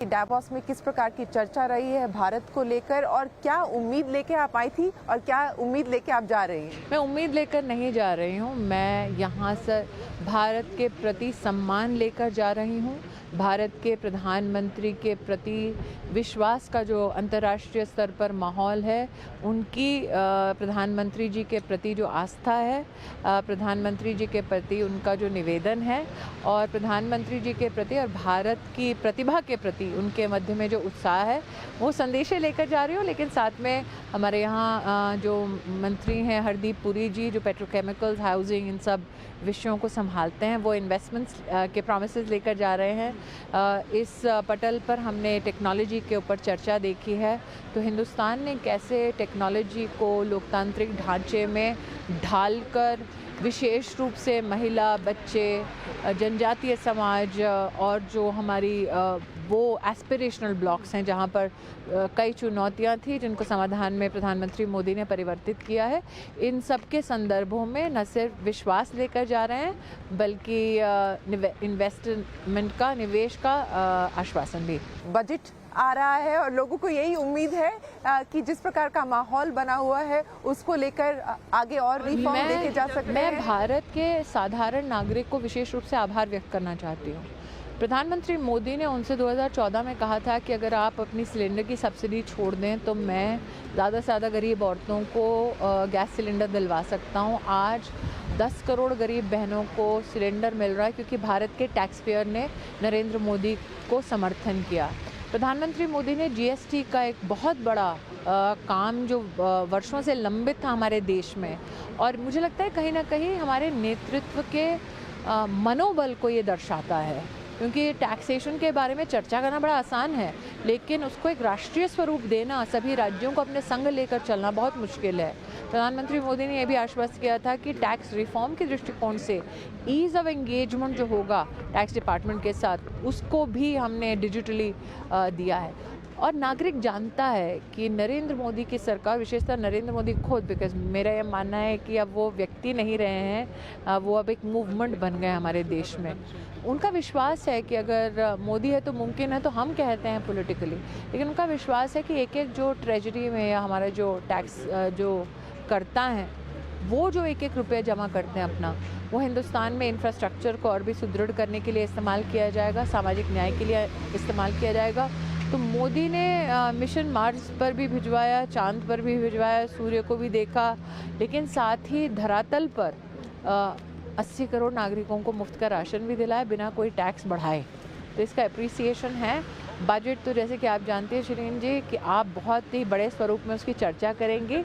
Davos में किस प्रकार की चर्चा रही है भारत को लेकर और क्या उम्मीद लेके आप आई थी और क्या उम्मीद लेके आप जा रही हैं? मैं उम्मीद लेकर नहीं जा रही हूँ। मैं यहाँ से भारत के प्रति सम्मान लेकर जा रही हूँ। भारत के प्रधानमंत्री के प्रति विश्वास का जो अंतर्राष्ट्रीय स्तर पर माहौल है, उनकी प्रधानमंत्री जी के प्रति जो आस्था है, प्रधानमंत्री जी के प्रति उनका जो निवेदन है और प्रधानमंत्री जी के प्रति और भारत की प्रतिभा के प्रति उनके मध्य में जो उत्साह है, वो संदेशे लेकर जा रही हूँ। लेकिन साथ में हमारे यहाँ जो मंत्री हैं हरदीप पुरी जी, जो पेट्रोकेमिकल्स, हाउसिंग, इन सब विषयों को संभालते हैं, वो इन्वेस्टमेंट्स के प्रॉमिसेस लेकर जा रहे हैं। इस पटल पर हमने टेक्नोलॉजी के ऊपर चर्चा देखी है, तो हिंदुस्तान ने कैसे टेक्नोलॉजी को लोकतांत्रिक ढांचे में ढालकर विशेष रूप से महिला, बच्चे, जनजातीय समाज और जो हमारी वो एस्पिरेशनल ब्लॉक्स हैं जहाँ पर कई चुनौतियाँ थी जिनको समाधान में प्रधानमंत्री मोदी ने परिवर्तित किया है, इन सब के संदर्भों में न सिर्फ विश्वास लेकर जा रहे हैं बल्कि इन्वेस्टमेंट का, निवेश का आश्वासन भी। बजट आ रहा है और लोगों को यही उम्मीद है कि जिस प्रकार का माहौल बना हुआ है उसको लेकर आगे और रिफॉर्म लेके जा सकते हैं। मैं भारत के साधारण नागरिक को विशेष रूप से आभार व्यक्त करना चाहती हूँ। प्रधानमंत्री मोदी ने उनसे 2014 में कहा था कि अगर आप अपनी सिलेंडर की सब्सिडी छोड़ दें तो मैं ज़्यादा से ज़्यादा गरीब औरतों को गैस सिलेंडर दिलवा सकता हूँ। आज 10 करोड़ गरीब बहनों को सिलेंडर मिल रहा है क्योंकि भारत के टैक्स पेयर ने नरेंद्र मोदी को समर्थन किया। प्रधानमंत्री मोदी ने जीएसटी का एक बहुत बड़ा काम जो वर्षों से लंबित था हमारे देश में, और मुझे लगता है कहीं ना कहीं हमारे नेतृत्व के मनोबल को ये दर्शाता है, क्योंकि टैक्सेशन के बारे में चर्चा करना बड़ा आसान है लेकिन उसको एक राष्ट्रीय स्वरूप देना, सभी राज्यों को अपने संग लेकर चलना बहुत मुश्किल है। प्रधानमंत्री मोदी ने यह भी आश्वस्त किया था कि टैक्स रिफॉर्म के दृष्टिकोण से ईज़ ऑफ एंगेजमेंट जो होगा टैक्स डिपार्टमेंट के साथ, उसको भी हमने डिजिटली दिया है। और नागरिक जानता है कि नरेंद्र मोदी की सरकार, विशेषतः नरेंद्र मोदी खुद, बिकॉज मेरा यह मानना है कि अब वो व्यक्ति नहीं रहे हैं, वो अब एक मूवमेंट बन गए हमारे देश में। उनका विश्वास है कि अगर मोदी है तो मुमकिन है, तो हम कहते हैं पॉलिटिकली, लेकिन उनका विश्वास है कि एक एक जो ट्रेजरी में या हमारा जो टैक्स जो करता है, वो जो एक एक रुपया जमा करते हैं अपना, वो हिंदुस्तान में इंफ्रास्ट्रक्चर को और भी सुदृढ़ करने के लिए इस्तेमाल किया जाएगा, सामाजिक न्याय के लिए इस्तेमाल किया जाएगा। तो मोदी ने मिशन मार्स पर भी भिजवाया, चांद पर भी भिजवाया, सूर्य को भी देखा, लेकिन साथ ही धरातल पर 80 करोड़ नागरिकों को मुफ्त का राशन भी दिलाया बिना कोई टैक्स बढ़ाए। तो इसका अप्रिसिएशन है। बजट तो जैसे कि आप जानते हैं शिरीन जी कि आप बहुत ही बड़े स्वरूप में उसकी चर्चा करेंगे।